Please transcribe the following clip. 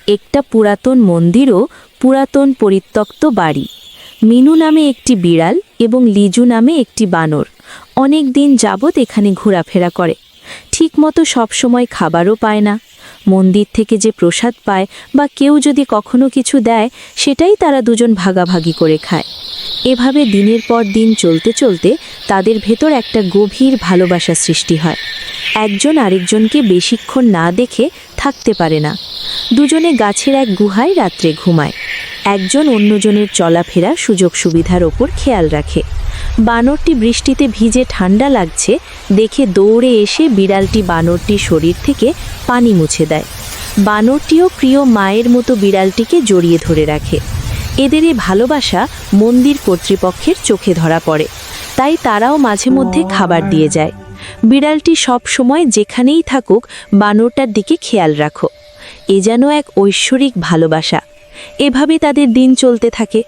একটা পুরাতন মন্দির ও পুরাতন পরিত্যক্ত বাড়ি। মিনু নামে একটি বিড়াল এবং লিজু নামে একটি বানর অনেক দিন যাবৎ এখানে ঘোরাফেরা করে। ঠিকমতো সবসময় খাবারও পায় না। মন্দির থেকে যে প্রসাদ পায় বা কেউ যদি কখনো কিছু দেয়, সেটাই তারা দুজন ভাগাভাগি করে খায়। এভাবে দিনের পর দিন চলতে চলতে তাদের ভেতর একটা গভীর ভালোবাসা সৃষ্টি হয়। একজন আরেকজনকে বেশিক্ষণ না দেখে থাকতে পারে না। দুজনে গাছের এক গুহায় রাত্রে ঘুমায়। একজন অন্যজনের চলাফেরা সুযোগ সুবিধার ওপর খেয়াল রাখে। বানরটি বৃষ্টিতে ভিজে ঠান্ডা লাগছে দেখে দৌড়ে এসে বিড়ালটি বানরটির শরীর থেকে পানি মুছে দেয়। বানরটিও প্রিয় মায়ের মতো বিড়ালটিকে জড়িয়ে ধরে রাখে। এদের এই ভালোবাসা মন্দির কর্তৃপক্ষের চোখে ধরা পড়ে, তাই তারাও মাঝে মধ্যে খাবার দিয়ে যায়। বিড়ালটি সব সময় যেখানেই থাকুক বানরটার দিকে খেয়াল রাখো। এ যেন এক ঐশ্বরিক ভালোবাসা। এভাবে তাদের দিন চলতে থাকে।